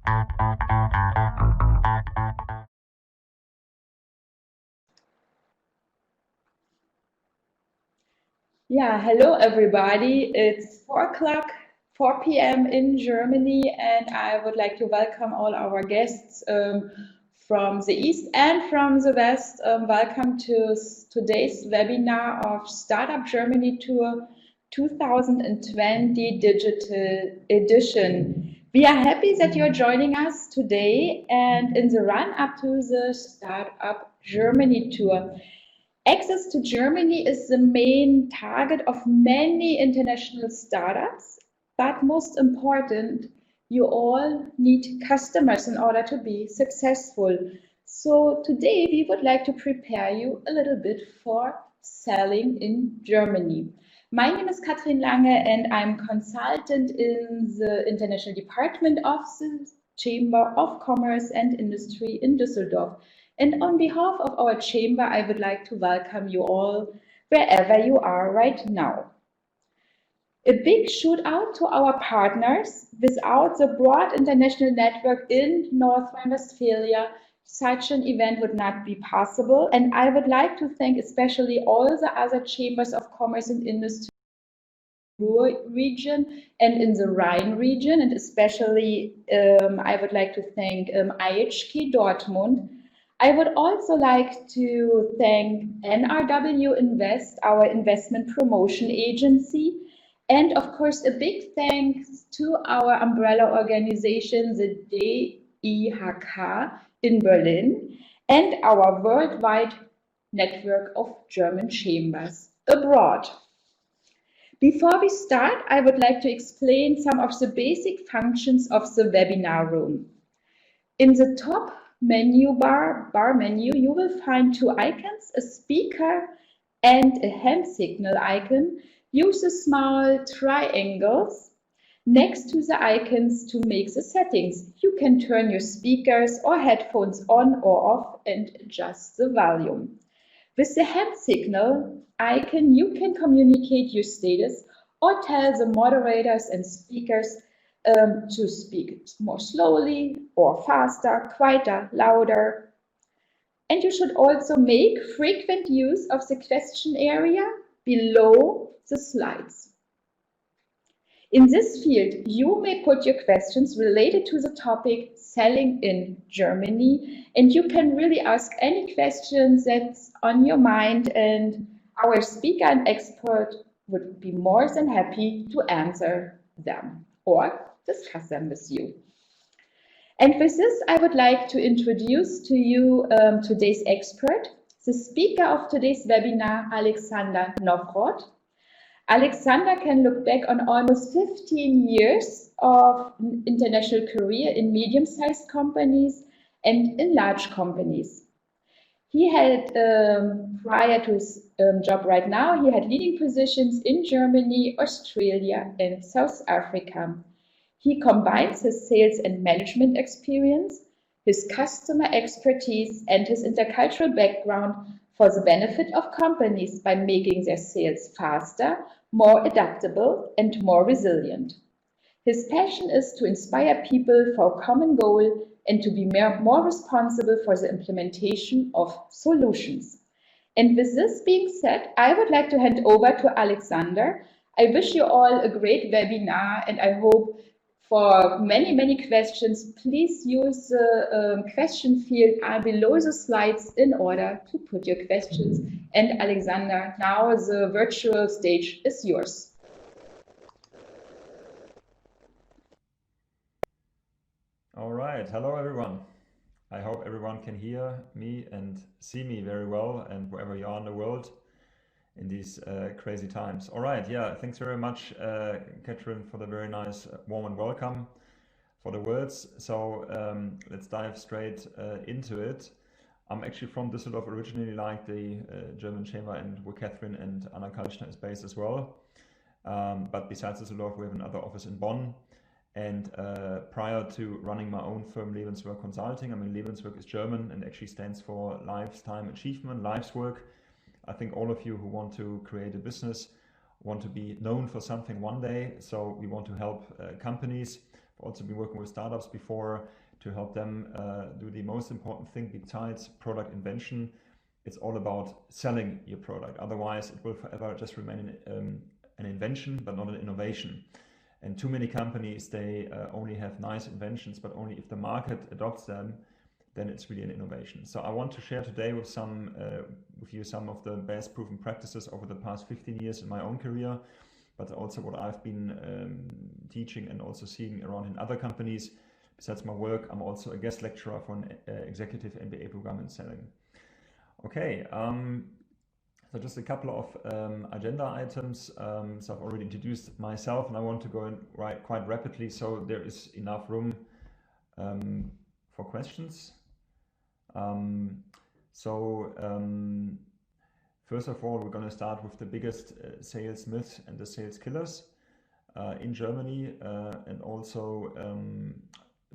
Yeah, hello everybody. It's 4 o'clock, 4 p.m. in Germany, and I would like to welcome all our guests from the East and from the West. Welcome to today's webinar of Startup Germany Tour 2020 Digital Edition. We are happy that you're joining us today and in the run-up to the Startup Germany Tour. Access to Germany is the main target of many international startups, but most important, you all need customers in order to be successful. So today we would like to prepare you a little bit for selling in Germany. My name is Kathrin Lange and I'm consultant in the International Department of the Chamber of Commerce and Industry in Düsseldorf. And on behalf of our chamber, I would like to welcome you all wherever you are right now. A big shout out to our partners. Without the broad international network in North Rhine-Westphalia, such an event would not be possible. And I would like to thank especially all the other chambers of commerce and industry in the Ruhr region and in the Rhine region. And especially, I would like to thank IHK Dortmund. I would also like to thank nrw.invest, our investment promotion agency, and of course a big thanks to our umbrella organization, the DIHK in Berlin, and our worldwide network of German chambers abroad. Before we start, I would like to explain some of the basic functions of the webinar room. In the top menu bar menu, you will find two icons, a speaker and a hand signal icon. Use the small triangles next to the icons to make the settings. You can turn your speakers or headphones on or off and adjust the volume. With the hand signal icon, you can communicate your status or tell the moderators and speakers to speak more slowly or faster, quieter, louder. And you should also make frequent use of the question area below the slides. In this field, you may put your questions related to the topic selling in Germany, and you can really ask any questions that's on your mind, and our speaker and expert would be more than happy to answer them or discuss them with you. And with this, I would like to introduce to you today's expert, the speaker of today's webinar, Alexander Nowroth. Alexander can look back on almost 15 years of international career in medium-sized companies and in large companies. He had, prior to his job right now, he had leading positions in Germany, Australia, and South Africa. He combines his sales and management experience, his customer expertise, and his intercultural background for the benefit of companies by making their sales faster, more adaptable, and more resilient. His passion is to inspire people for a common goal and to be more responsible for the implementation of solutions. And with this being said, I would like to hand over to Alexander. I wish you all a great webinar, and I hope for many, many questions, please use the question field below the slides in order to put your questions. And Alexander, now the virtual stage is yours. All right, hello everyone. I hope everyone can hear me and see me very well, and wherever you are in the world in these crazy times. All right, yeah, thanks very much, Kathrin, for the very nice warm and welcome, for the words. So let's dive straight into it. I'm actually from Düsseldorf originally, like the German chamber, and where Kathrin and Anna Kalschner is based as well. But besides Düsseldorf, we have another office in Bonn. And prior to running my own firm, LEBENSWERK Consulting, I mean, LEBENSWERK is German and actually stands for Lifetime Achievement, Life's Work. I think all of you who want to create a business want to be known for something one day. So we want to help companies I've also been working with startups before to help them do the most important thing besides product invention. It's all about selling your product. Otherwise, it will forever just remain an invention, but not an innovation. And too many companies, they only have nice inventions, but only if the market adopts them, then it's really an innovation. So I want to share today with you some of the best proven practices over the past 15 years in my own career, but also what I've been teaching and also seeing around in other companies. Besides my work, I'm also a guest lecturer for an executive MBA program in selling. Okay, so just a couple of agenda items. So I've already introduced myself and I want to go in quite rapidly so there is enough room for questions. First of all, we're going to start with the biggest sales myths and the sales killers in Germany, and also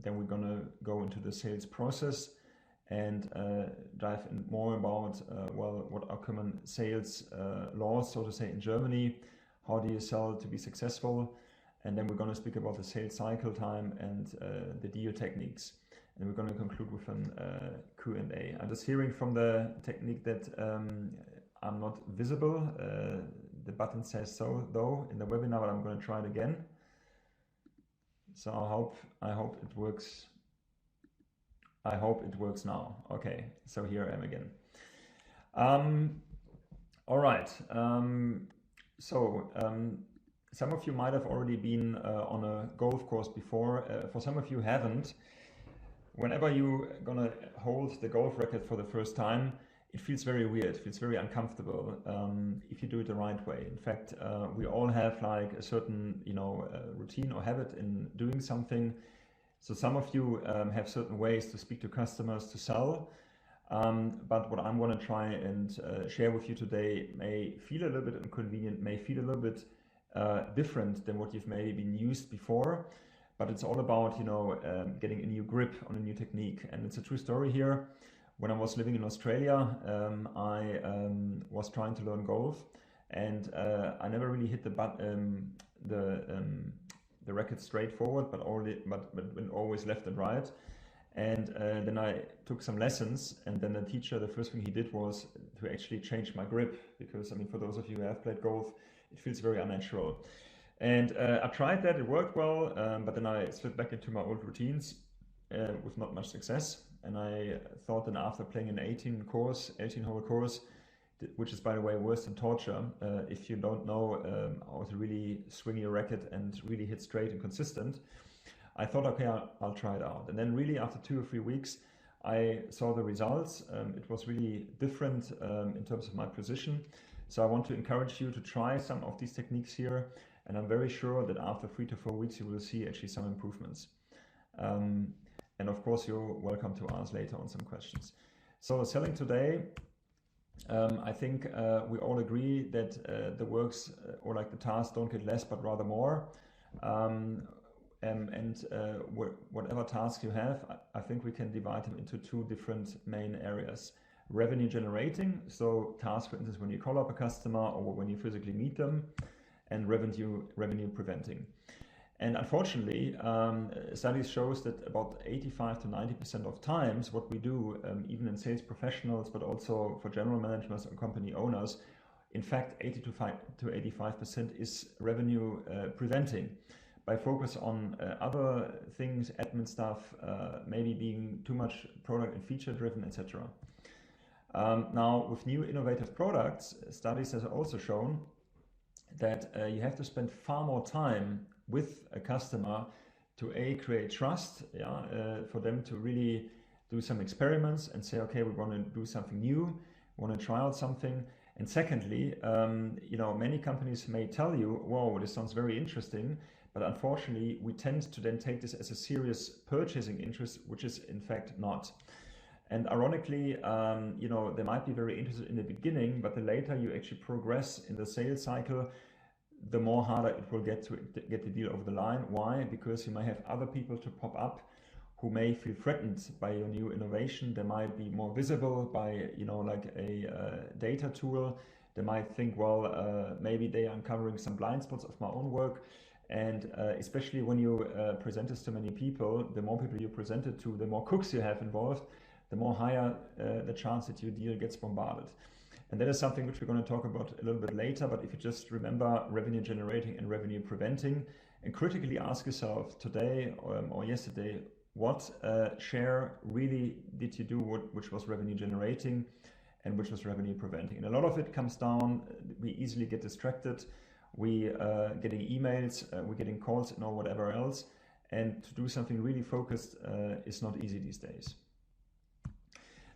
then we're going to go into the sales process and dive in more about what are common sales laws, so to say, in Germany. How do you sell to be successful? And then we're going to speak about the sales cycle time and the deal techniques. And we're going to conclude with an Q&A. I'm just hearing from the technique that I'm not visible. The button says so though in the webinar, but I'm going to try it again. So I hope it works. I hope it works now. Okay, so here I am again. All right. Some of you might have already been on a golf course before. For some of you haven't. Whenever you're gonna hold the golf racket for the first time, it feels very weird, it feels very uncomfortable if you do it the right way. In fact, we all have like a certain, routine or habit in doing something. So some of you have certain ways to speak to customers, to sell. But what I'm going to try and share with you today may feel a little bit inconvenient, may feel a little bit different than what you've maybe been used before. But it's all about, getting a new grip on a new technique. And it's a true story here. When I was living in Australia, I was trying to learn golf, and I never really hit the racket straight forward, but always left and right. And then I took some lessons, and then the teacher, the first thing he did was to actually change my grip, because I mean, for those of you who have played golf, it feels very unnatural. And I tried that, it worked well, but then I slipped back into my old routines with not much success. And I thought that after playing an 18-hole course, which is, by the way, worse than torture, if you don't know how to really swing your racket and really hit straight and consistent, I thought, okay, I'll try it out. And then really after 2 or 3 weeks, I saw the results. It was really different in terms of my position. So I want to encourage you to try some of these techniques here. And I'm very sure that after 3 to 4 weeks, you will see actually some improvements. And of course, you're welcome to ask later on some questions. So selling today, I think we all agree that the works or like the tasks don't get less, but rather more. Whatever tasks you have, I think we can divide them into 2 different main areas. Revenue generating, so tasks, for instance, when you call up a customer or when you physically meet them, and revenue preventing. And unfortunately, studies shows that about 85 to 90% of times what we do, even in sales professionals, but also for general managers and company owners, in fact, 80 to 85% is revenue preventing by focus on other things, admin stuff, maybe being too much product and feature driven, etc. Now, with new innovative products, studies have also shown that you have to spend far more time with a customer to create trust, for them to really do some experiments and say, okay, we want to do something new, want to try out something. And secondly, many companies may tell you, whoa, this sounds very interesting, but unfortunately, we tend to then take this as a serious purchasing interest, which is in fact not. And ironically, they might be very interested in the beginning, but the later you actually progress in the sales cycle, the more harder it will get to get the deal over the line. Why? Because you may have other people to pop up who may feel threatened by your new innovation. They might be more visible by, like a data tool. They might think, well, maybe they are uncovering some blind spots of my own work. And especially when you present this to many people, the more people you present it to, the more cooks you have involved, the more higher the chance that your deal gets bombarded. And that is something which we're going to talk about a little bit later. But if you just remember revenue generating and revenue preventing, and critically ask yourself today or yesterday, what share really did you do which was revenue generating and which was revenue preventing? And a lot of it comes down, we easily get distracted, we getting emails, we're getting calls and or whatever else, and to do something really focused is not easy these days.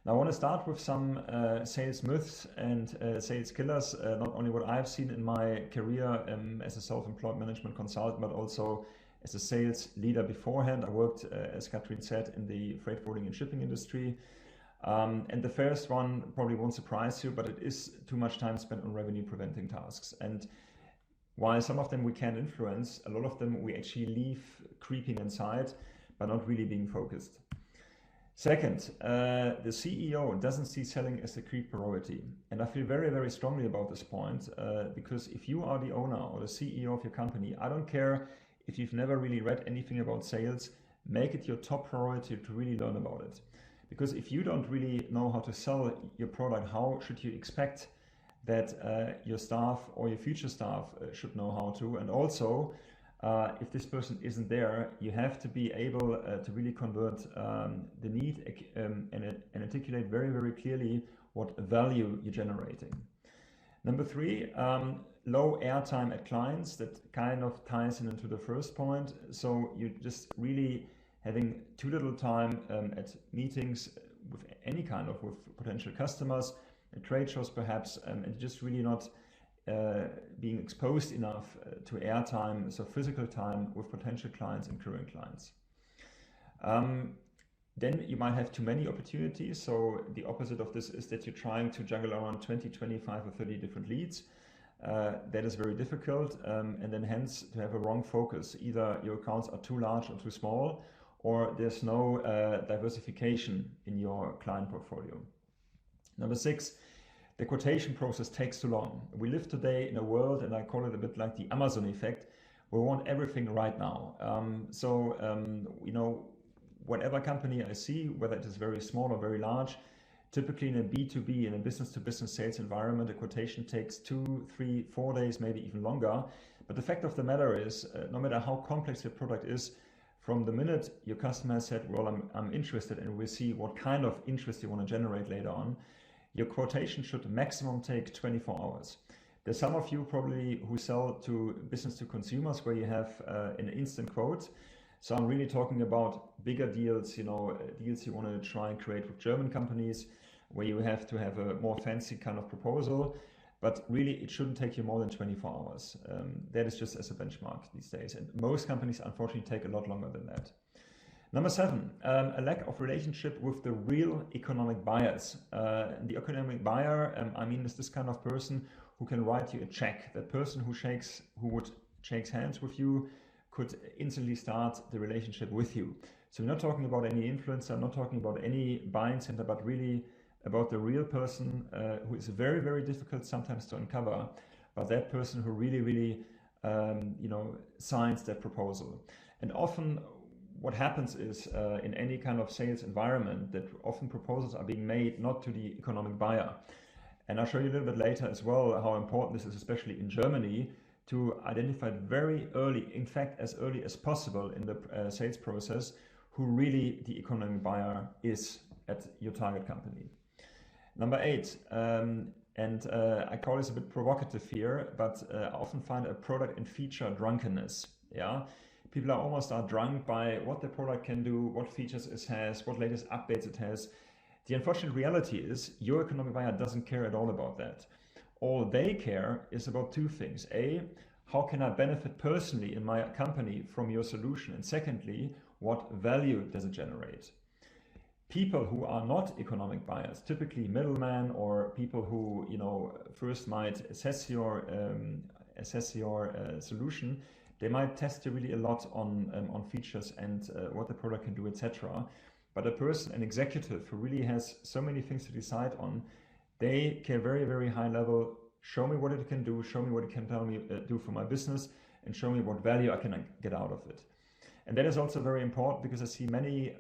Now I want to start with some sales myths and sales killers, not only what I've seen in my career as a self-employed management consultant, but also as a sales leader beforehand. I worked, as Kathrin said, in the freight forwarding and shipping industry. And the first one probably won't surprise you, but it is too much time spent on revenue preventing tasks. And while some of them we can influence, a lot of them we actually leave creeping inside, but not really being focused. Second, the CEO doesn't see selling as a key priority. And I feel very, very strongly about this point because if you are the owner or the CEO of your company, I don't care if you've never really read anything about sales, make it your top priority to really learn about it. Because if you don't really know how to sell your product, how should you expect that your staff or your future staff should know how to? And also, if this person isn't there, you have to be able to really convert the need and articulate very, very clearly what value you're generating. Number three, low airtime at clients. That kind of ties into the first point. So you just really having too little time at meetings with any kind of with potential customers, at trade shows perhaps, and just really not being exposed enough to airtime, so physical time with potential clients and current clients. Then you might have too many opportunities. So the opposite of this is that you're trying to juggle around 20, 25 or 30 different leads. That is very difficult, and then hence to have a wrong focus. Either your accounts are too large or too small, or there's no diversification in your client portfolio. Number six, the quotation process takes too long. We live today in a world, and I call it a bit like the Amazon effect, we want everything right now. You know, whatever company I see, whether it is very small or very large, typically in a B2B, in a business-to-business sales environment, a quotation takes 2, 3, 4 days, maybe even longer. But the fact of the matter is, no matter how complex your product is, from the minute your customer said, well, I'm interested, and we'll see what kind of interest you want to generate later on, your quotation should maximum take 24 hours. There's some of you probably who sell to business to consumers where you have an instant quote. So I'm really talking about bigger deals, you know, deals you want to try and create with German companies where you have to have a more fancy kind of proposal. But really, it shouldn't take you more than 24 hours. That is just as a benchmark these days. And most companies, unfortunately, take a lot longer than that. Number seven, a lack of relationship with the real economic buyers. The economic buyer, I mean, is this kind of person who can write you a check. That person who would shake hands with you could instantly start the relationship with you. So we're not talking about any influencer, I'm not talking about any buying center, but really about the real person who is very, very difficult sometimes to uncover, but that person who really, really, you know, signs that proposal. And often what happens is in any kind of sales environment that often proposals are being made not to the economic buyer. And I'll show you a little bit later as well how important this is, especially in Germany, to identify very early, in fact, as early as possible in the sales process, who really the economic buyer is at your target company. Number eight, I call this a bit provocative here, but I often find a product and feature drunkenness. Yeah, people are drunk by what the product can do, what features it has, what latest updates it has. The unfortunate reality is your economic buyer doesn't care at all about that. All they care is about two things. A, how can I benefit personally in my company from your solution? And secondly, what value does it generate? People who are not economic buyers, typically middlemen or people who, you know, first might assess your solution, they might test you really a lot on features and what the product can do, etc. But a person, an executive who really has so many things to decide on, they care very, very high level. Show me what it can do. Show me what it can tell me do for my business. and show me what value I can get out of it. And that is also very important because I see many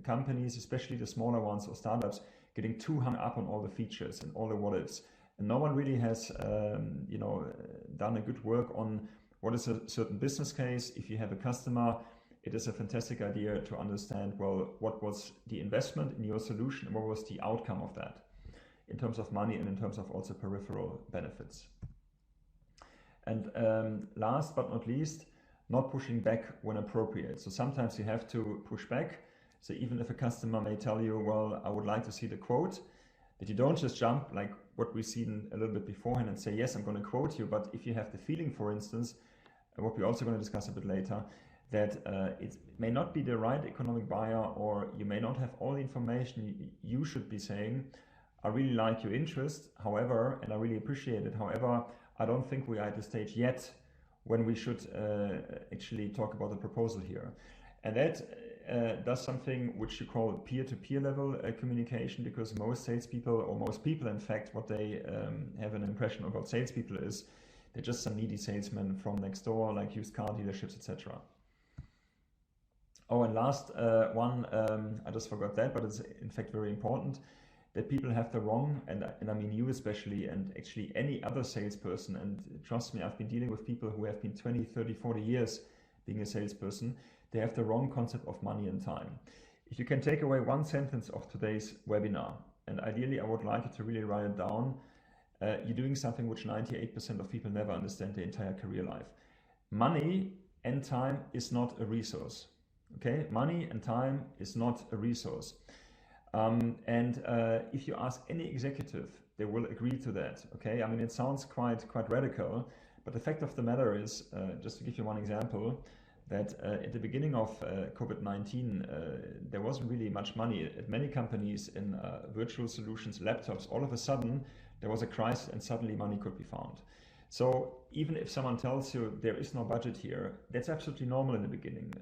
companies, especially the smaller ones or startups, getting too hung up on all the features and all the what ifs. And no one really has done a good work on what is a certain business case. If you have a customer, it is a fantastic idea to understand, well, what was the investment in your solution and what was the outcome of that in terms of money and in terms of also peripheral benefits. And last but not least, not pushing back when appropriate. So sometimes you have to push back. So even if a customer may tell you, well, I would like to see the quote, that you don't just jump like what we've seen a little bit beforehand and say, yes, I'm going to quote you. But if you have the feeling, for instance, what we're also going to discuss a bit later, that it may not be the right economic buyer, or you may not have all the information, you should be saying, I really like your interest, however, and I really appreciate it. However, I don't think we are at the stage yet when we should actually talk about the proposal here. And that does something which you call peer-to-peer level communication, because most salespeople, or most people in fact, what they have an impression about salespeople is they're just some needy salesmen from next door, like used car dealerships, etc. Oh, and last one, I just forgot that, but it's in fact very important, that people have the wrong, and I mean you especially, and actually any other salesperson, and trust me, I've been dealing with people who have been 20, 30, 40 years being a salesperson, they have the wrong concept of money and time. If you can take away one sentence of today's webinar, and ideally I would like you to really write it down, you're doing something which 98% of people never understand their entire career life. Money and time is not a resource. Okay, money and time is not a resource. If you ask any executive, they will agree to that. Okay, I mean, it sounds quite radical, but the fact of the matter is, just to give you one example, that at the beginning of COVID-19, there wasn't really much money at many companies in virtual solutions, laptops. All of a sudden, there was a crisis and suddenly money could be found. So even if someone tells you there is no budget here, that's absolutely normal in the beginning,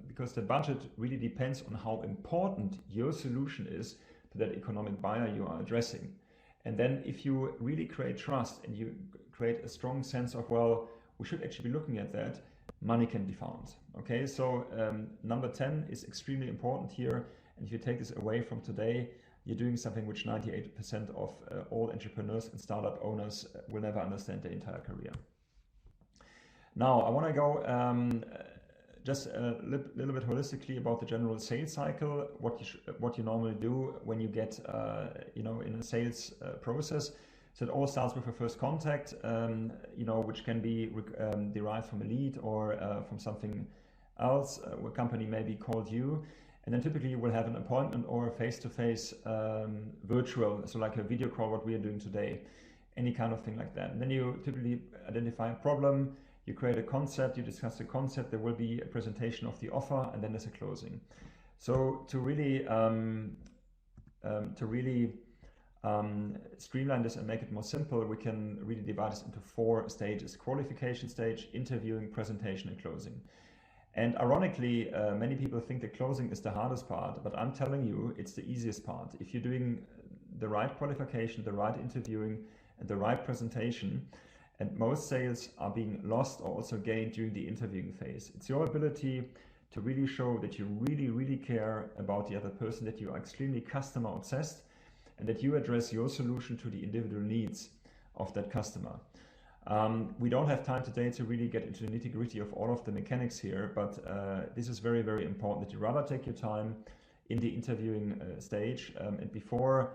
because the budget really depends on how important your solution is to that economic buyer you are addressing. And then if you really create trust and you create a strong sense of, well, we should actually be looking at that, money can be found. Okay, so number 10 is extremely important here. And if you take this away from today, you're doing something which 98% of all entrepreneurs and startup owners will never understand their entire career. Now, I want to go just a little bit holistically about the general sales cycle, what you normally do when you get in a sales process. So it all starts with a first contact, which can be derived from a lead or from something else. A company maybe called you. And then typically you will have an appointment or a face-to-face virtual, so like a video call, what we are doing today, any kind of thing like that. And then you typically identify a problem, you create a concept, you discuss the concept, there will be a presentation of the offer, and then there's a closing. So to really streamline this and make it more simple, we can really divide this into 4 stages: qualification stage, interviewing, presentation, and closing. And ironically, many people think the closing is the hardest part, but I'm telling you, it's the easiest part. If you're doing the right qualification, the right interviewing, and the right presentation, and most sales are being lost or also gained during the interviewing phase. It's your ability to really show that you really care about the other person, that you are extremely customer obsessed, and that you address your solution to the individual needs of that customer. We don't have time today to really get into the nitty-gritty of all of the mechanics here, but this is very important, that you rather take your time in the interviewing stage and before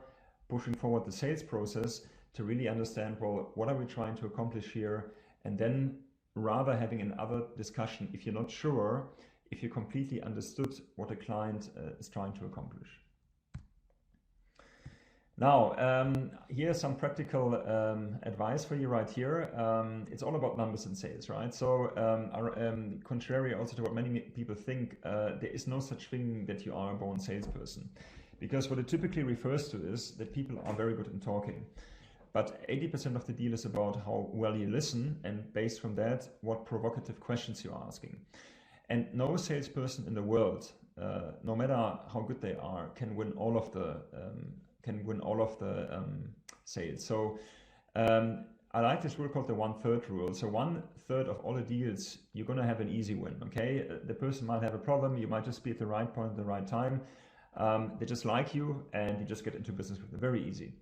pushing forward the sales process to really understand, well, what are we trying to accomplish here, and then rather having another discussion if you're not sure if you completely understood what a client is trying to accomplish. Now, here's some practical advice for you right here. It's all about numbers and sales, right? So, contrary also to what many people think, there is no such thing that you are a born salesperson. Because what it typically refers to is that people are very good in talking. But 80% of the deal is about how well you listen, and based from that, what provocative questions you're asking. And no salesperson in the world, no matter how good they are, can win all of the sales. So I like this rule called the 1/3 rule. So 1/3 of all the deals, you're going to have an easy win, okay? The person might have a problem, you might just be at the right point at the right time. They just like you and you just get into business with them, very easy.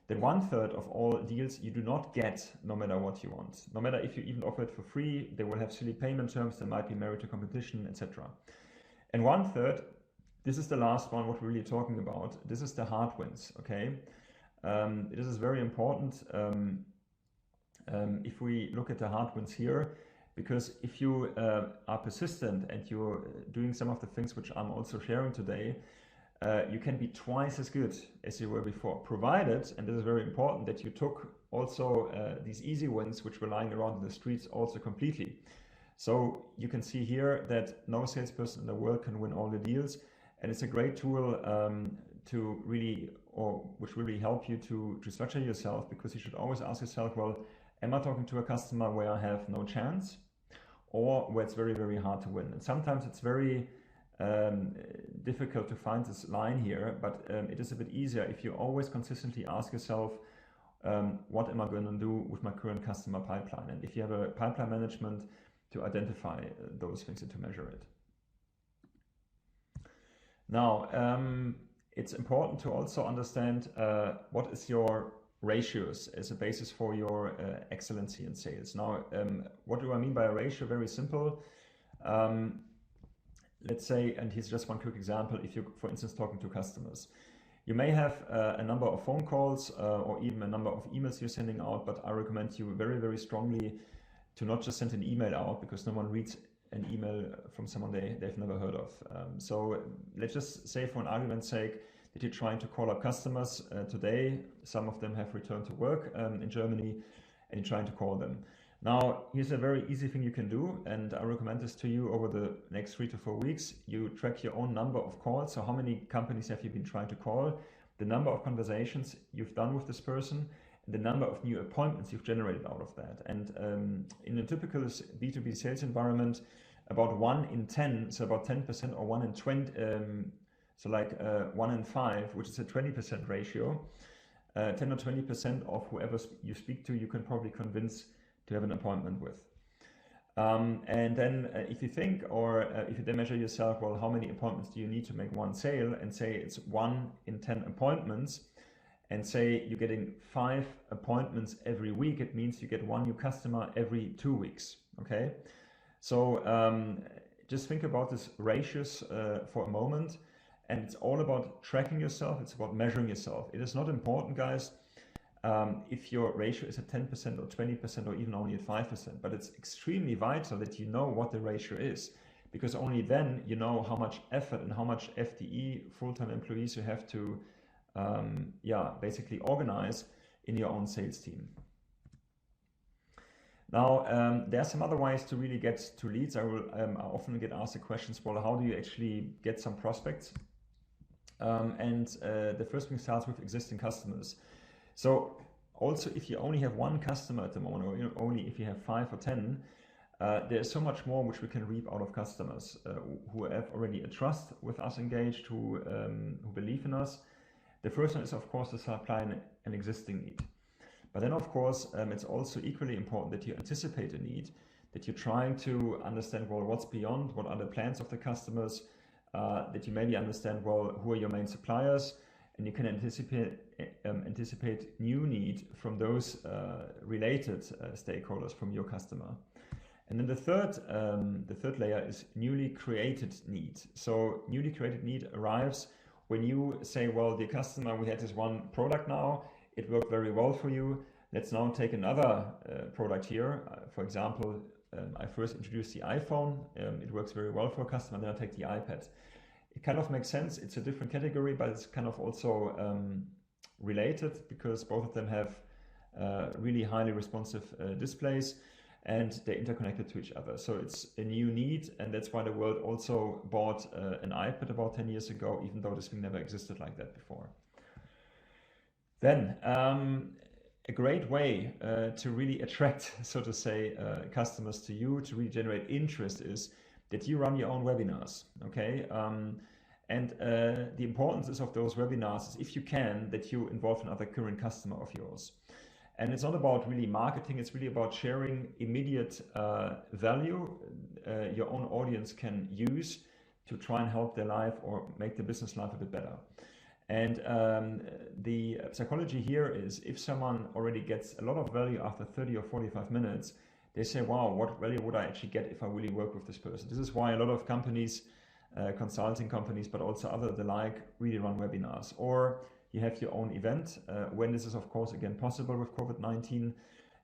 Then 1/3 of all deals you do not get no matter what you want. No matter if you even offer it for free, they will have silly payment terms, there might be merit to competition, etc. And 1/3, this is the last one, what we're really talking about. This is the hard wins, okay? This is very important if we look at the hard wins here, because if you are persistent and you're doing some of the things which I'm also sharing today, you can be twice as good as you were before, provided, and this is very important, that you took also these easy wins which were lying around in the streets also completely. So you can see here that no salesperson in the world can win all the deals, and it's a great tool to really, or which will really help you to structure yourself, because you should always ask yourself, well, am I talking to a customer where I have no chance, or where it's very, very hard to win? And sometimes it's very difficult to find this line here, but it is a bit easier if you always consistently ask yourself, what am I going to do with my current customer pipeline? And if you have a pipeline management to identify those things and to measure it. Now, it's important to also understand what is your ratios as a basis for your excellency in sales. Now, what do I mean by a ratio? Very simple. Let's say, and here's just one quick example, if you're, for instance, talking to customers. You may have a number of phone calls or even a number of emails you're sending out, but I recommend you very, very strongly to not just send an email out, because no one reads an email from someone they've never heard of. So let's just say, for an argument's sake, that you're trying to call up customers today. Some of them have returned to work in Germany, and you're trying to call them. Now, here's a very easy thing you can do, and I recommend this to you over the next 3 to 4 weeks. You track your own number of calls. So how many companies have you been trying to call, the number of conversations you've done with this person, and the number of new appointments you've generated out of that. And in a typical B2B sales environment, about 1 in 10, so about 10%, or 1 in 20, so like 1 in 5, which is a 20% ratio, 10 or 20% of whoever you speak to, you can probably convince to have an appointment with. And then if you think, or if you then measure yourself, well, how many appointments do you need to make one sale, and say it's 1 in 10 appointments, and say you're getting 5 appointments every week, it means you get 1 new customer every 2 weeks, okay? So just think about these ratios for a moment, and it's all about tracking yourself, it's about measuring yourself. It is not important, guys, if your ratio is at 10% or 20% or even only at 5%, but it's extremely vital that you know what the ratio is, because only then you know how much effort and how much FTE, full-time employees, you have to basically organize in your own sales team. Now, there are some other ways to really get to leads. I often get asked the questions, well, how do you actually get some prospects? The first thing starts with existing customers. So also, if you only have 1 customer at the moment, or only if you have 5 or 10, there's so much more which we can reap out of customers who have already a trust with us engaged, who believe in us. The first one is, of course, to supply an existing need. But then, of course, it's also equally important that you anticipate a need, that you're trying to understand, well, what's beyond, what are the plans of the customers, that you maybe understand, well, who are your main suppliers, and you can anticipate new need from those related stakeholders from your customer. And then the third layer is newly created need. So newly created need arrives when you say, well, dear customer, we had this one product now, it worked very well for you. Let's now take another product here. For example, I first introduced the iPhone. It works very well for a customer. Then I take the iPad. It kind of makes sense. It's a different category, but it's kind of also related, because both of them have really highly responsive displays, and they're interconnected to each other. So it's a new need, and that's why the world also bought an iPad about 10 years ago, even though this thing never existed like that before. Then a great way to really attract, so to say, customers to you, to really generate interest, is that you run your own webinars, okay? The importance of those webinars is, if you can, that you involve another current customer of yours. And it's not about really marketing, it's really about sharing immediate value your own audience can use to try and help their life or make their business life a bit better. And the psychology here is, if someone already gets a lot of value after 30 or 45 minutes, they say, wow, what value would I actually get if I really work with this person? This is why a lot of companies, consulting companies, but also other the like, really run webinars. Or you have your own event, when this is of course again possible with COVID-19.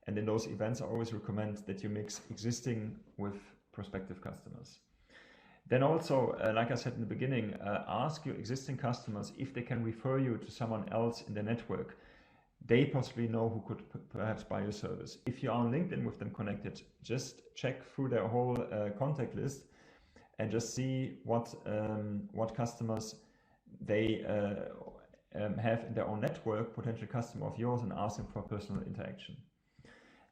And in those events, I always recommend that you mix existing with prospective customers. Then also, like I said in the beginning, ask your existing customers if they can refer you to someone else in their network. They possibly know who could perhaps buy your service. If you are on LinkedIn with them connected, just check through their whole contact list and just see what customers they have in their own network, potential customer of yours, and ask them for personal interaction.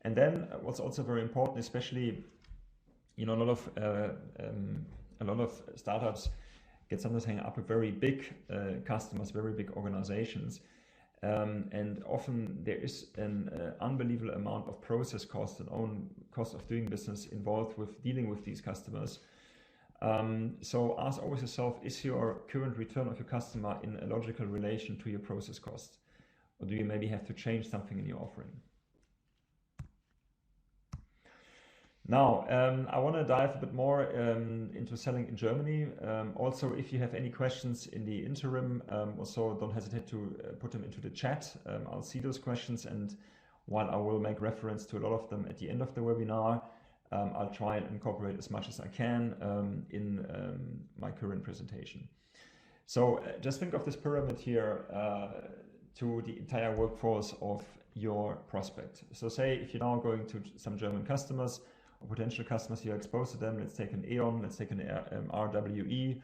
And then what's also very important, especially, you know, a lot of startups get sometimes hang up with very big customers, very big organizations. And often there is an unbelievable amount of process cost and own cost of doing business involved with dealing with these customers. So ask always yourself, is your current return of your customer in a logical relation to your process cost? Or do you maybe have to change something in your offering? Now, I want to dive a bit more into selling in Germany. Also, if you have any questions in the interim, also don't hesitate to put them into the chat. I'll see those questions, and while I will make reference to a lot of them at the end of the webinar, I'll try and incorporate as much as I can in my current presentation. So just think of this pyramid here to the entire workforce of your prospect. So say if you're now going to some German customers, or potential customers, you're exposed to them, let's take an E.ON, let's take an RWE,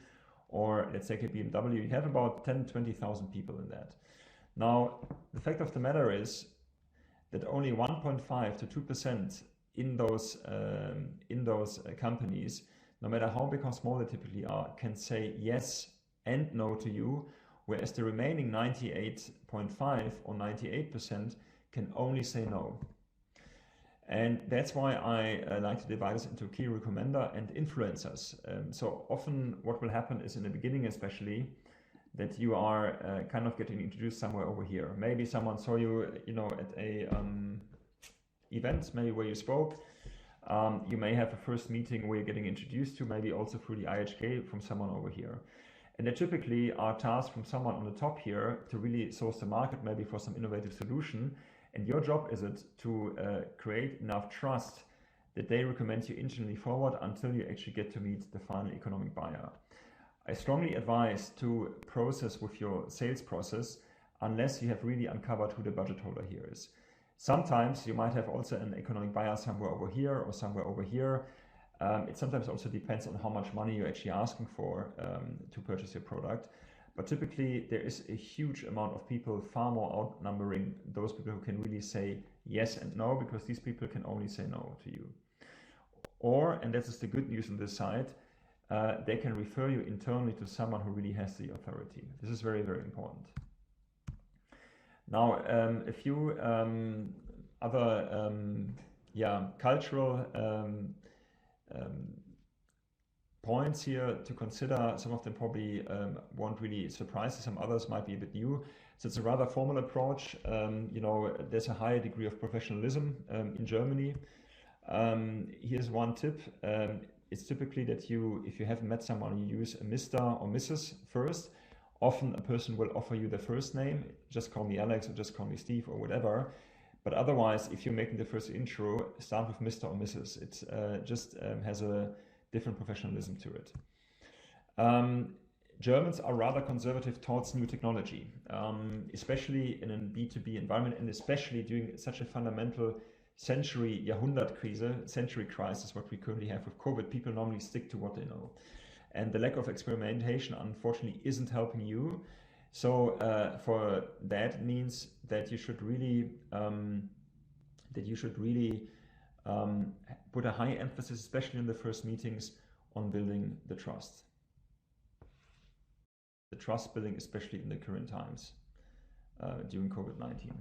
or let's take a BMW, you have about 10-20,000 people in that. Now, the fact of the matter is that only 1.5 to 2% in those companies, no matter how big or small they typically are, can say yes and no to you, whereas the remaining 98.5 or 98% can only say no. And that's why I like to divide this into key recommender and influencers. So often what will happen is in the beginning especially, that you are kind of getting introduced somewhere over here. Maybe someone saw you, you know, at a event, maybe where you spoke. You may have a first meeting where you're getting introduced to, maybe also through the IHK from someone over here. And they typically are tasked from someone on the top here to really source the market, maybe for some innovative solution. And your job is it to create enough trust that they recommend you internally forward until you actually get to meet the final economic buyer. I strongly advise to process with your sales process unless you have really uncovered who the budget holder here is. Sometimes you might have also an economic buyer somewhere over here or somewhere over here. It sometimes also depends on how much money you're actually asking for to purchase your product. But typically there is a huge amount of people, far more outnumbering those people who can really say yes and no, because these people can only say no to you. Or, and this is the good news on this side, they can refer you internally to someone who really has the authority. This is very, very important. Now, a few other cultural points here to consider. Some of them probably won't really surprise you, some others might be a bit new. So it's a rather formal approach. You know, there's a higher degree of professionalism in Germany. Here's one tip. It's typically that if you haven't met someone, you use a Mr. or Mrs. first. Often a person will offer you their first name, just call me Alex or just call me Steve or whatever. But otherwise, if you're making the first intro, start with Mr. or Mrs. It just has a different professionalism to it. Germans are rather conservative towards new technology, especially in a B2B environment, and especially during such a fundamental century crisis, what we currently have with COVID. People normally stick to what they know. And the lack of experimentation, unfortunately, isn't helping you. So for that means that you should really put a high emphasis, especially in the first meetings, on building the trust. The trust building, especially in the current times during COVID-19.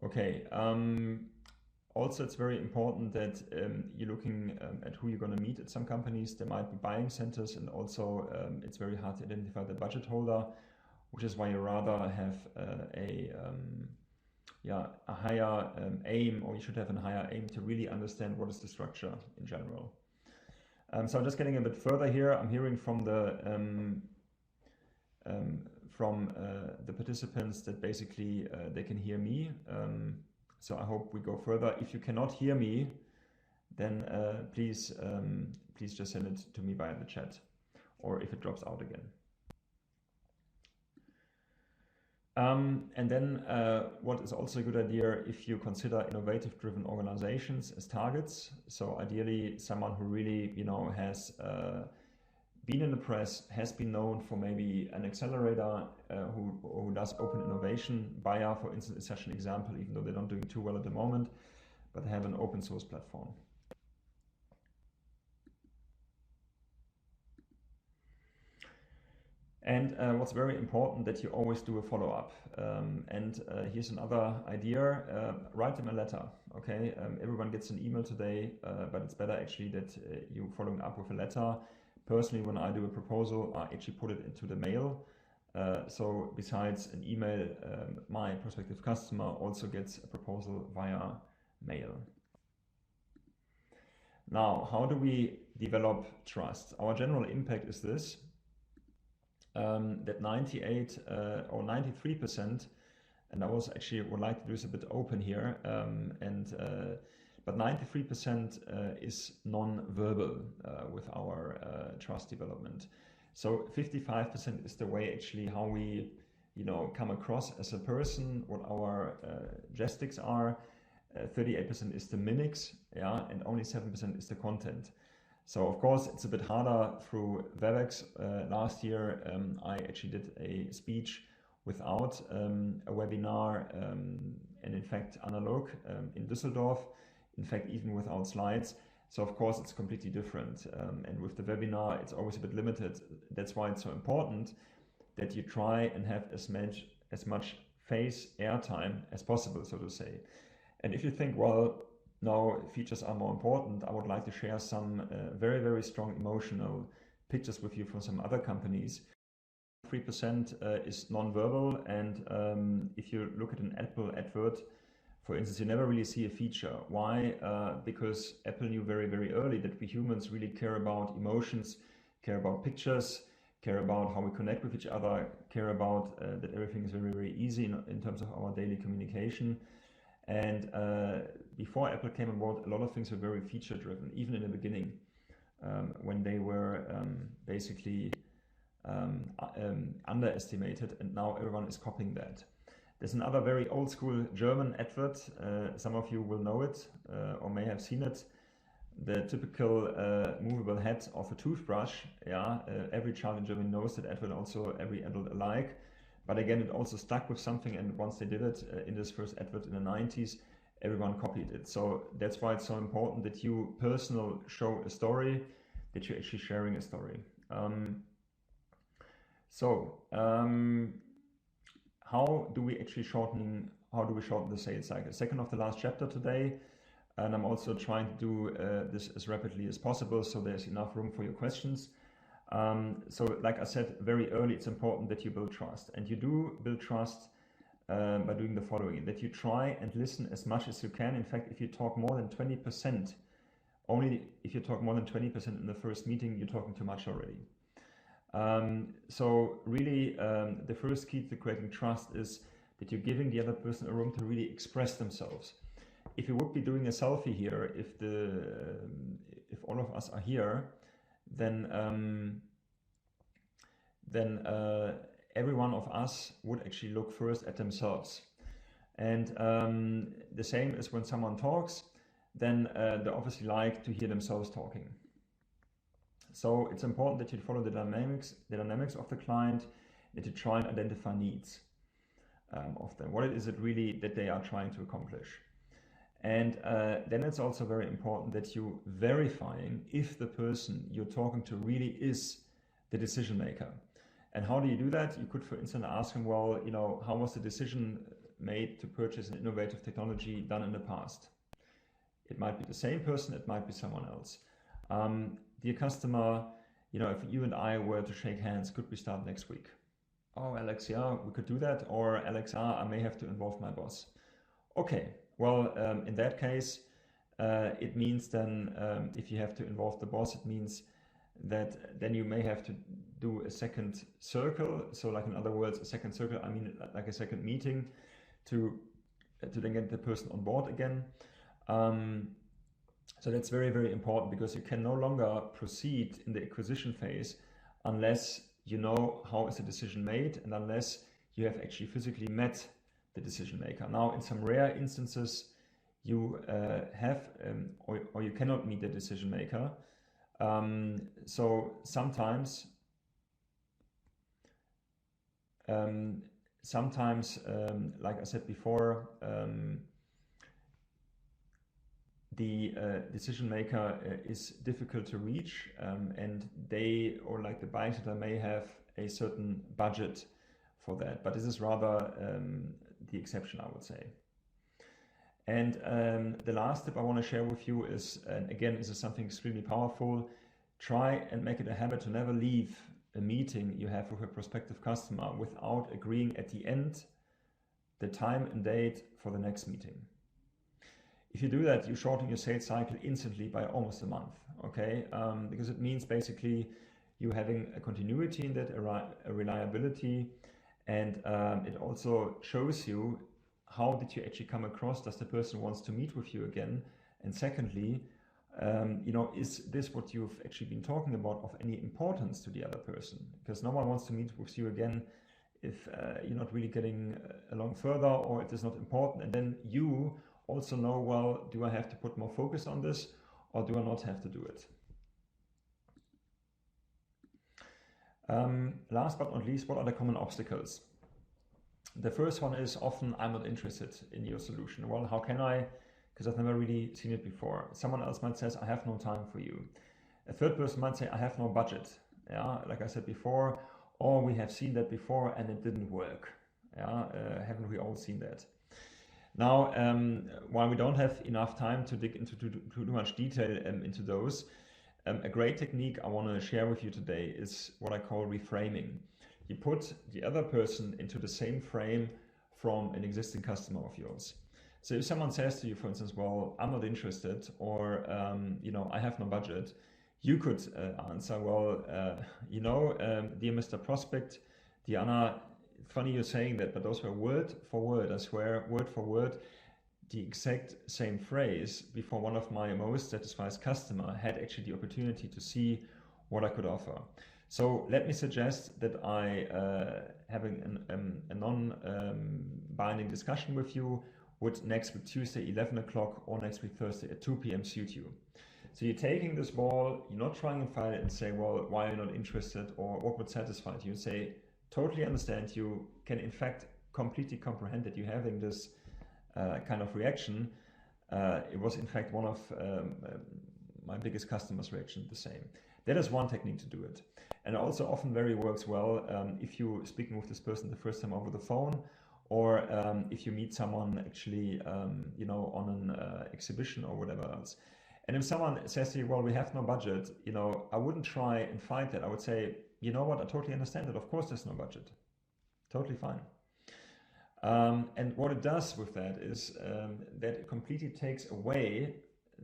Okay. Also, it's very important that you're looking at who you're going to meet at some companies. There might be buying centers, and also it's very hard to identify the budget holder, which is why you rather have a higher aim, or you should have a higher aim to really understand what is the structure in general. So I'm just getting a bit further here. I'm hearing from the participants that basically they can hear me. So I hope we go further. If you cannot hear me, then please just send it to me via the chat, or if it drops out again. And then what is also a good idea if you consider innovative-driven organizations as targets. So ideally, someone who really has been in the press, has been known for maybe an accelerator who does open innovation. Bayer, for instance, is such an example, even though they're not doing too well at the moment, but they have an open source platform. And what's very important, that you always do a follow-up. Here's another idea, write them a letter, okay? Everyone gets an email today, but it's better actually that you following up with a letter. Personally, when I do a proposal, I actually put it into the mail. So besides an email, my prospective customer also gets a proposal via mail. Now, how do we develop trust? Our general impact is this. That 98 or 93%, and I also actually would like to do this a bit open here, but 93% is non-verbal with our trust development. So 55% is the way actually how we come across as a person, what our gestics are. 38% is the mimics, yeah, and only 7% is the content. So of course it's a bit harder through WebEx. Last year I actually did a speech without a webinar and in fact analog in Düsseldorf, in fact even without slides. So of course it's completely different, and with the webinar it's always a bit limited. That's why it's so important that you try and have as much face airtime as possible, so to say. And if you think, well, no, features are more important, I would like to share some very, very strong emotional pictures with you from some other companies. 3% is non-verbal, and if you look at an Apple advert, for instance, you never really see a feature. Why? Because Apple knew very, very early that we humans really care about emotions, care about pictures, care about how we connect with each other, care about that everything is very, very easy in terms of our daily communication. And before Apple came on board, a lot of things were very feature driven, even in the beginning, when they were basically underestimated, and now everyone is copying that. There's another very old school German advert, some of you will know it or may have seen it. The typical movable head of a toothbrush, yeah, every child in Germany knows that advert, also every adult alike. But again, it also stuck with something, and once they did it in this first advert in the 90s, everyone copied it. So that's why it's so important that you personally show a story, that you're actually sharing a story. How do we actually shorten the sales cycle? Second of the last chapter today, and I'm also trying to do this as rapidly as possible, so there's enough room for your questions. So like I said very early, it's important that you build trust, and you do build trust by doing the following: that you try and listen as much as you can. In fact, if you talk more than 20%, only if you talk more than 20% in the first meeting, you're talking too much already. So really the first key to creating trust is that you're giving the other person a room to really express themselves. If you would be doing a selfie here, if all of us are here, then every one of us would actually look first at themselves. And the same as when someone talks, then they obviously like to hear themselves talking. So it's important that you follow the dynamics of the client, that you try and identify needs of them. What is it really that they are trying to accomplish? And then it's also very important that you verifying if the person you're talking to really is the decision maker. And how do you do that? You could, for instance, ask him, well, how was the decision made to purchase an innovative technology done in the past. It might be the same person, it might be someone else. Dear customer, if you and I were to shake hands, could we start next week? Oh, Alex, yeah, we could do that. Or Alex, I may have to involve my boss. Okay, well, in that case, it means then if you have to involve the boss, it means that then you may have to do a second circle. So like in other words, a second circle, I mean like a second meeting to then get the person on board again. So that's very, very important, because you can no longer proceed in the acquisition phase unless you know how is the decision made and unless you have actually physically met the decision maker. Now, in some rare instances, you have or you cannot meet the decision maker. So sometimes like I said before, the decision maker is difficult to reach, and they, or like the buying center, may have a certain budget for that, but this is rather the exception, I would say. And the last tip I want to share with you is, and again, this is something extremely powerful: try and make it a habit to never leave a meeting you have with a prospective customer without agreeing at the end the time and date for the next meeting. If you do that, you shorten your sales cycle instantly by almost a month, okay? Because it means basically you having a continuity in that, a reliability, and it also shows you how did you actually come across. Does the person wants to meet with you again? And secondly, is this what you've actually been talking about of any importance to the other person? Because no one wants to meet with you again if you're not really getting along further, or it is not important. And then you also know, well, do I have to put more focus on this, or do I not have to do it? Last but not least, what are the common obstacles? The first one is often, I'm not interested in your solution. Well, how can I? Because I've never really seen it before. Someone else might say, I have no time for you. A third person might say, I have no budget. Yeah, like I said before, or we have seen that before and it didn't work. Yeah, haven't we all seen that? Now, while we don't have enough time to dig into too much detail into those, a great technique I want to share with you today is what I call reframing. You put the other person into the same frame from an existing customer of yours. So if someone says to you, for instance, well, I'm not interested, or I have no budget, you could answer, well, dear Mr. Prospect, Diana, funny you're saying that, but those were word for word, I swear, word for word, the exact same phrase before one of my most satisfied customers had actually the opportunity to see what I could offer. So let me suggest that I having a non-binding discussion with you would next week Tuesday 11 o'clock or next week Thursday at 2 p.m. suit you. So you're taking this ball, you're not trying to fight it and say, well, why are you not interested, or what would satisfy you? You say, totally understand, you can in fact completely comprehend that you're having this kind of reaction. It was in fact one of my biggest customers' reaction, the same. That is one technique to do it. And it also often very works well if you're speaking with this person the first time over the phone, or if you meet someone actually on an exhibition or whatever else. And if someone says to you, well, we have no budget, I wouldn't try and fight that. I would say, you know what, I totally understand that. Of course there's no budget. Totally fine. And what it does with that is that it completely takes away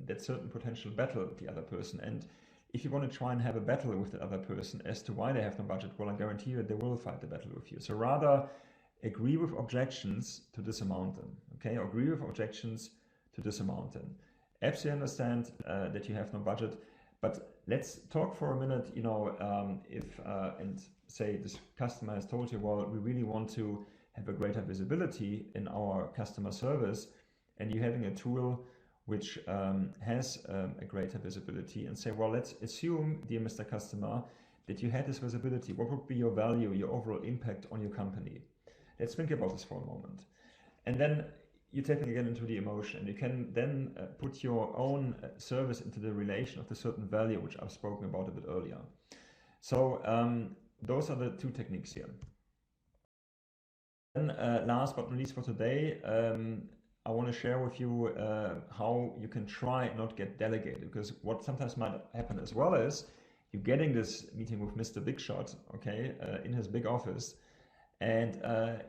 that certain potential battle with the other person. And if you want to try and have a battle with the other person as to why they have no budget, well, I guarantee you that they will fight the battle with you. So rather agree with objections to disamount them. Okay, agree with objections to disamount them. Absolutely understand that you have no budget, but let's talk for a minute, and say this customer has told you, well, we really want to have a greater visibility in our customer service, and you're having a tool which has a greater visibility, and say, well, let's assume, dear Mr. Customer, that you had this visibility. What would be your value, your overall impact on your company? Let's think about this for a moment. And then you're tapping again into the emotion, and you can then put your own service into the relation of the certain value, which I've spoken about a bit earlier. So those are the two techniques here. last but not least for today, I want to share with you how you can try not get delegated, because what sometimes might happen as well is you're getting this meeting with Mr. Big Shot, okay, in his big office, and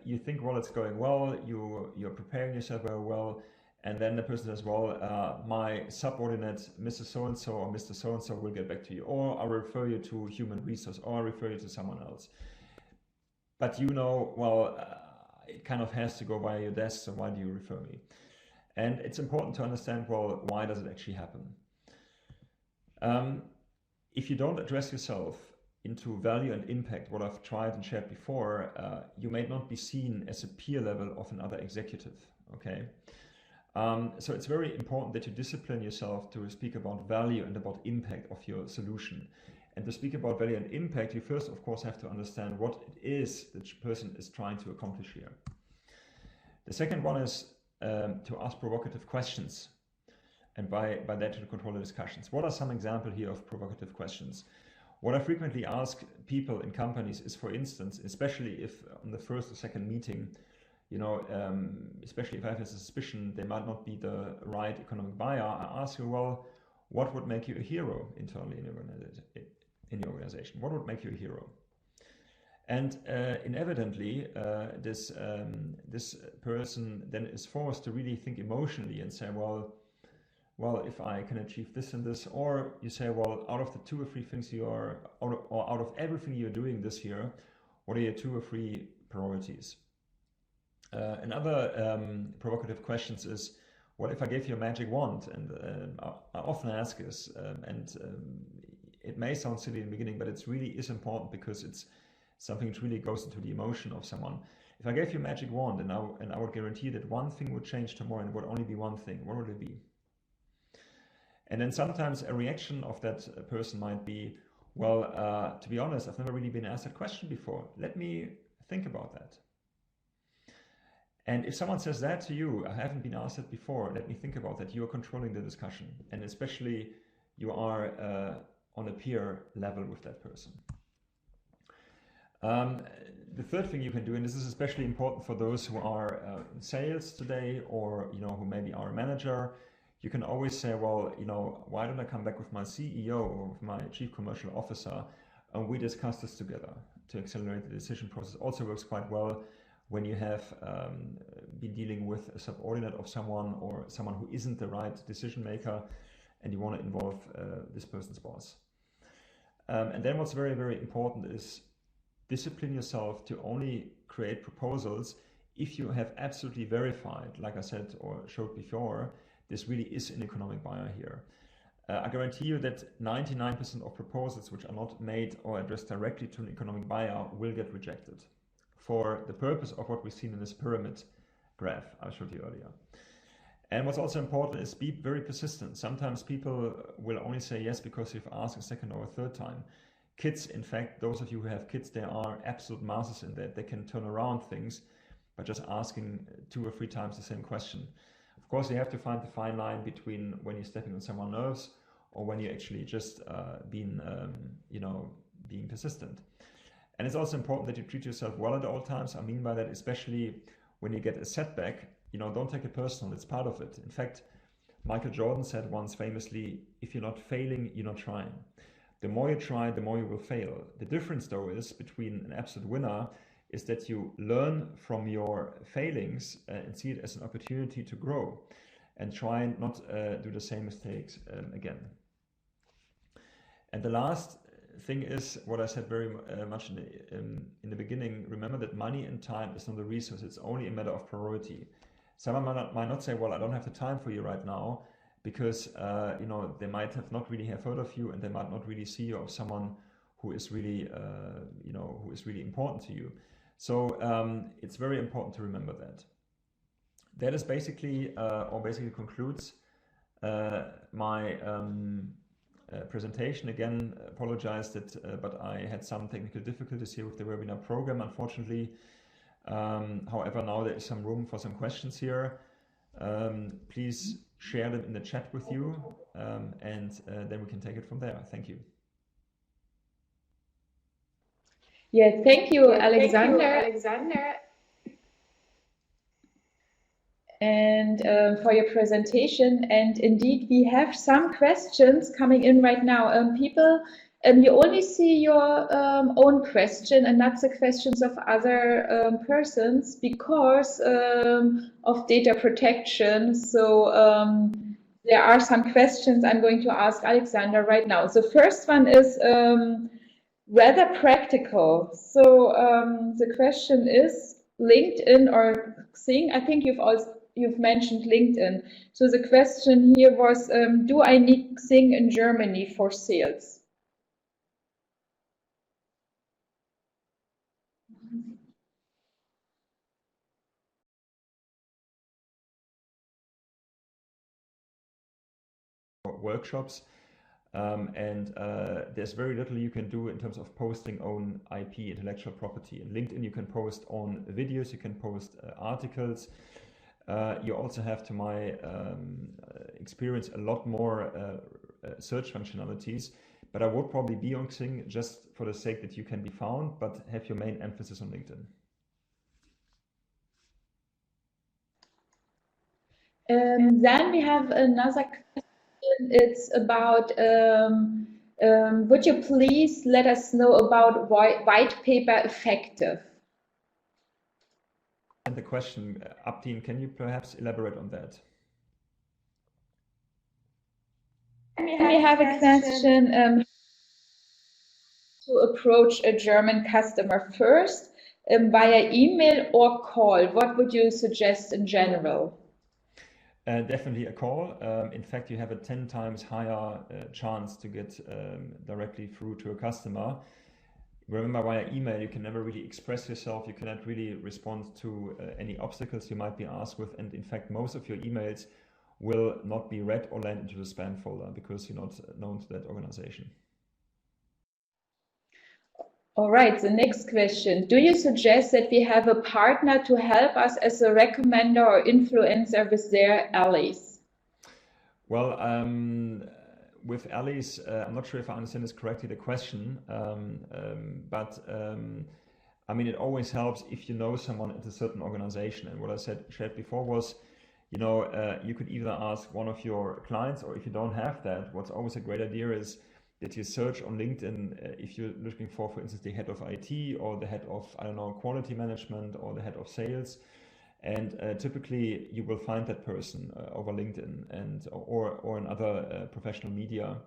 you think, well, it's going well, you're preparing yourself very well, and then the person says, well, my subordinate, Mrs. So-and-so or Mr. So-and-so will get back to you, or I'll refer you to human resource, or I'll refer you to someone else. But you know, well, it kind of has to go via your desk, so why do you refer me? And it's important to understand, well, why does it actually happen? If you don't address yourself into value and impact, what I've tried and shared before, you may not be seen as a peer level of another executive, okay? So it's very important that you discipline yourself to speak about value and about impact of your solution. And to speak about value and impact, you first, of course, have to understand what it is that the person is trying to accomplish here. The second one is to ask provocative questions, and by that to control the discussions. What are some examples here of provocative questions? What I frequently ask people in companies is, for instance, especially if on the first or second meeting, you know, especially if I have a suspicion they might not be the right economic buyer, I ask you, well, what would make you a hero internally in your organization? What would make you a hero? And inevitably, this person then is forced to really think emotionally and say, well, if I can achieve this and this, or you say, well, out of the 2 or 3 things you are, or out of everything you're doing this year, what are your 2 or 3 priorities? Another provocative questions is, what if I gave you a magic wand? And I often ask this, it may sound silly in the beginning, but it really is important because it's something that really goes into the emotion of someone. If I gave you a magic wand and I would guarantee that one thing would change tomorrow and it would only be one thing, what would it be? And then sometimes a reaction of that person might be, well, to be honest, I've never really been asked that question before. Let me think about that. And if someone says that to you, I haven't been asked that before, let me think about that, you are controlling the discussion. And especially you are on a peer level with that person. The third thing you can do, and this is especially important for those who are in sales today, or who maybe are a manager, you can always say, well, why don't I come back with my CEO or with my chief commercial officer and we discuss this together to accelerate the decision process. Also works quite well when you have been dealing with a subordinate of someone or someone who isn't the right decision maker and you want to involve this person's boss. And then what's very, very important is discipline yourself to only create proposals if you have absolutely verified, like I said or showed before, this really is an economic buyer here. I guarantee you that 99% of proposals which are not made or addressed directly to an economic buyer will get rejected for the purpose of what we've seen in this pyramid graph I showed you earlier. And what's also important is be very persistent. Sometimes people will only say yes because you've asked a second or a third time. Kids, in fact, those of you who have kids, they are absolute masters in that. They can turn around things by just asking 2 or 3 times the same question. Of course, you have to find the fine line between when you're stepping on someone's nerves or when you're actually just being persistent. And it's also important that you treat yourself well at all times. I mean by that, especially when you get a setback, don't take it personal. It's part of it. In fact, Michael Jordan said once famously, if you're not failing, you're not trying. The more you try, the more you will fail. The difference, though, is between an absolute winner is that you learn from your failings and see it as an opportunity to grow and try and not do the same mistakes again. And the last thing is what I said very much in the beginning. Remember that money and time is not a resource. It's only a matter of priority. Someone might not say, well, I don't have the time for you right now, because they might have not really have heard of you and they might not really see you as someone who is really who is really important to you. So it's very important to remember that. That is basically basically concludes my presentation. Again, apologize that but I had some technical difficulties here with the webinar program, unfortunately. However, now there is some room for some questions here. Please share them in the chat with you, and then we can take it from there. Thank you. Yeah, thank you, Alexander. and for your presentation. And indeed, we have some questions coming in right now. People, you only see your own question and not the questions of other persons because of data protection. So there are some questions I'm going to ask Alexander right now. The first one is rather practical. So the question is LinkedIn or Xing. I think you've mentioned LinkedIn. So the question here was, do I need Xing in Germany for sales? Workshops. There's very little you can do in terms of posting own IP, intellectual property. In LinkedIn, you can post on videos, you can post articles. You also have, to my experience, a lot more search functionalities. But I would probably be on Xing just for the sake that you can be found, but have your main emphasis on LinkedIn. Then we have another question. It's about, would you please let us know about white paper effective? And the question, Abdin, can you perhaps elaborate on that? We have a question to approach a German customer first, via email or call. What would you suggest in general? Definitely a call. In fact, you have a 10 times higher chance to get directly through to a customer. Remember, via email, you can never really express yourself. You cannot really respond to any obstacles you might be asked with. And in fact, most of your emails will not be read or land into the spam folder because you're not known to that organization. All right, the next question. Do you suggest that we have a partner to help us as a recommender or influencer with their allies? Well, with allies, I'm not sure if I understand this correctly, the question, I mean, it always helps if you know someone at a certain organization. And what I shared before was, you know, you could either ask one of your clients, or if you don't have that, what's always a great idea is that you search on LinkedIn if you're looking for instance, the head of IT or the head of, I don't know, quality management or the head of sales. And typically you will find that person over LinkedIn and or in other professional media.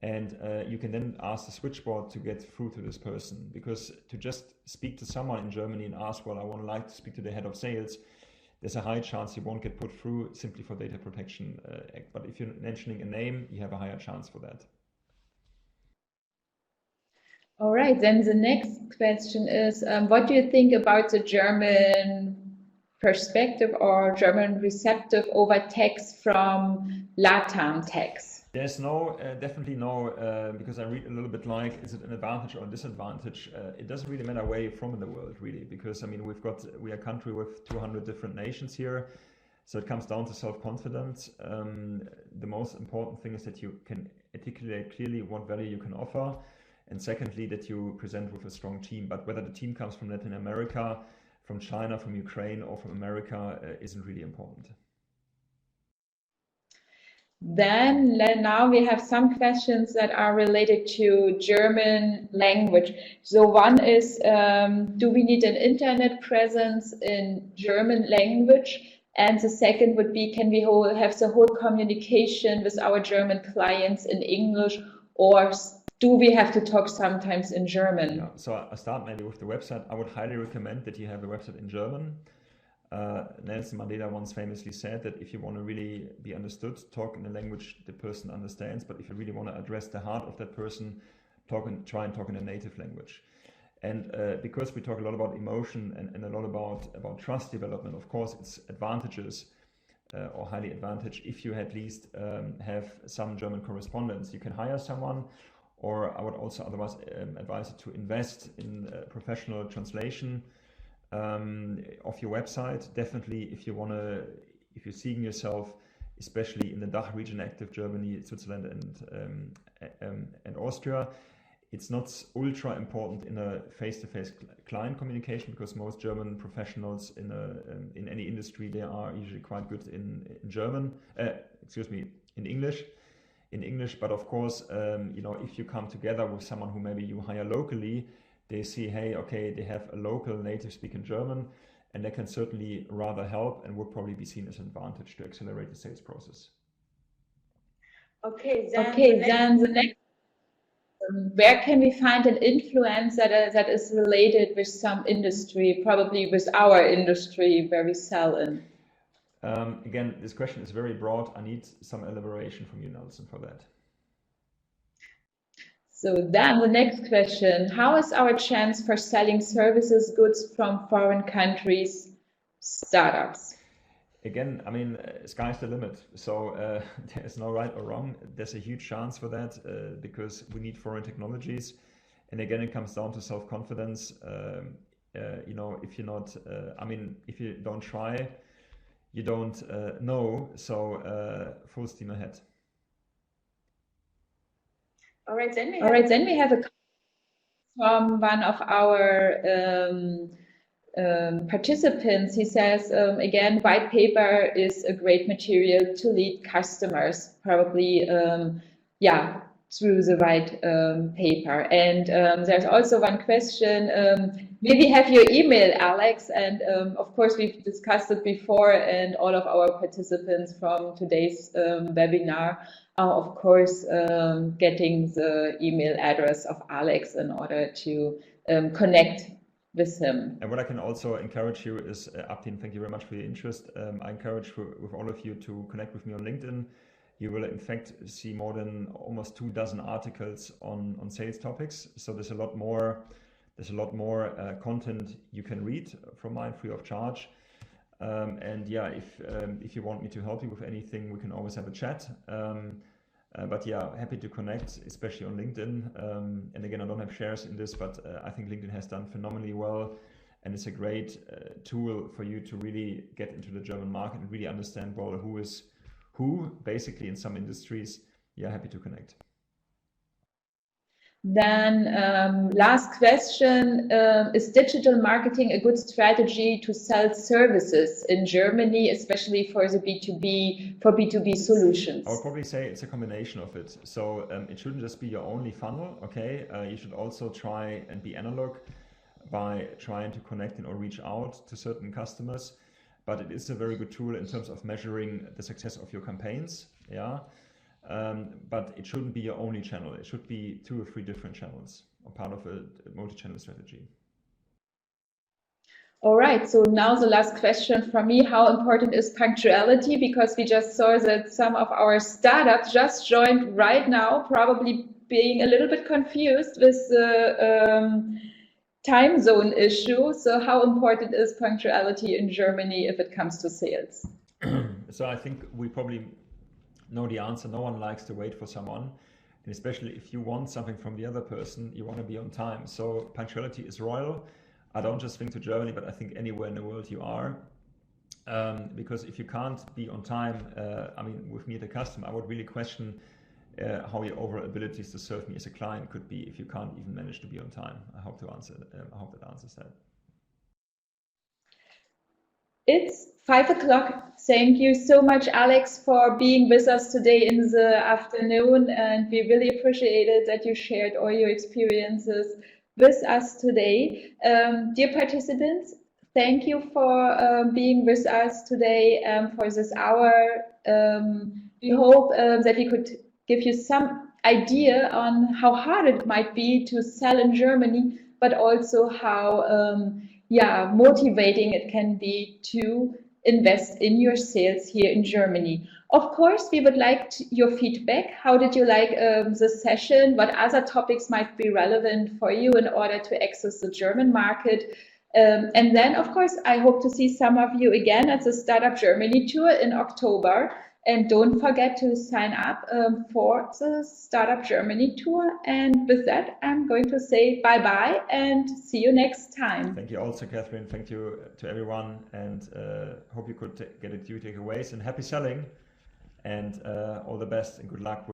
And you can then ask the switchboard to get through to this person, because to just speak to someone in Germany and ask, well, I would like to speak to the head of sales, there's a high chance you won't get put through simply for data protection act. But if you're mentioning a name, you have a higher chance for that. All right, then the next question is, what do you think about the German perspective or German receptive over text from LATAM text? There's no, definitely no, because I read a little bit like, is it an advantage or a disadvantage? It doesn't really matter where you're from in the world, really, because I mean, we are a country with 200 different nations here. So it comes down to self-confidence. The most important thing is that you can articulate clearly what value you can offer. And secondly, that you present with a strong team. But whether the team comes from Latin America, from China, from Ukraine, or from America isn't really important. Then now we have some questions that are related to German language. So one is, do we need an internet presence in German language? And the second would be, can we have the whole communication with our German clients in English, or do we have to talk sometimes in German? Yeah, so I start maybe with the website. I would highly recommend that you have a website in German. Nelson Mandela once famously said that if you want to really be understood, talk in a language the person understands. But if you really want to address the heart of that person, try and talk in a native language. And because we talk a lot about emotion and a lot about trust development, of course, it's advantages or highly advantaged if you at least have some German correspondence. You can hire someone, or I would also otherwise advise you to invest in professional translation of your website. Definitely, if you're seeing yourself, especially in the DACH region, active Germany, Switzerland, and Austria, it's not ultra important in a face-to-face client communication, because most German professionals in any industry, they are usually quite good in German. In English. But of course, you know, if you come together with someone who maybe you hire locally, they see, hey, okay, they have a local native speaking German, and they can certainly rather help and would probably be seen as an advantage to accelerate the sales process. Okay, then the next, where can we find an influencer that is related with some industry, probably with our industry where we sell in? Again, this question is very broad. I need some elaboration from you, Nelson, for that. So then the next question, how is our chance for selling services, goods from foreign countries, startups? Again, I mean, sky's the limit. So there's no right or wrong. There's a huge chance for that because we need foreign technologies. And again, it comes down to self-confidence. You know, if you're not, I mean, if you don't try, you don't know. So full steam ahead. All right, then we have a from one of our participants. He says, again, white paper is a great material to lead customers, probably, yeah, through the white paper. And there's also one question, will we have your email, Alex? And of course, we've discussed it before, and all of our participants from today's webinar are, of course, getting the email address of Alex in order to connect with him. And what I can also encourage you is, Abdin, thank you very much for your interest. I encourage with all of you to connect with me on LinkedIn. You will in fact see more than almost 24 articles on sales topics. So there's a lot more content you can read from mine free of charge. And yeah, if you want me to help you with anything, we can always have a chat. But yeah, happy to connect, especially on LinkedIn. And again, I don't have shares in this, but I think LinkedIn has done phenomenally well. And it's a great tool for you to really get into the German market and really understand, well, who is who, basically, in some industries. Yeah, happy to connect. Then last question, is digital marketing a good strategy to sell services in Germany, especially for the B2B solutions? I would probably say it's a combination of it. So it shouldn't just be your only funnel, okay? You should also try and be analog by trying to connect and or reach out to certain customers. But it is a very good tool in terms of measuring the success of your campaigns, yeah? But it shouldn't be your only channel. It should be 2 or 3 different channels, or part of a multi-channel strategy. All right, so now the last question from me, how important is punctuality? Because we just saw that some of our startups just joined right now, probably being a little bit confused with the time zone issue. So how important is punctuality in Germany if it comes to sales? So I think we probably know the answer. No one likes to wait for someone, and especially if you want something from the other person, you want to be on time. So punctuality is royal. I don't just think to Germany, but I think anywhere in the world you are, because if you can't be on time, I mean, with me as a customer, I would really question how your overall abilities to serve me as a client could be if you can't even manage to be on time. I hope that answers that. It's 5 o'clock. Thank you so much, Alex, for being with us today in the afternoon. And we really appreciate it that you shared all your experiences with us today. Dear participants, thank you for being with us today for this hour. We hope that we could give you some idea on how hard it might be to sell in Germany, but also how motivating it can be to invest in your sales here in Germany. Of course, we would like your feedback. How did you like the session? What other topics might be relevant for you in order to access the German market? And then, of course, I hope to see some of you again at the Startup Germany tour in October. And don't forget to sign up for the Startup Germany tour. And with that, I'm going to say bye-bye and see you next time. Thank you also, Kathrin. Thank you to everyone. And hope you could get a few takeaways. And happy selling. And all the best and good luck.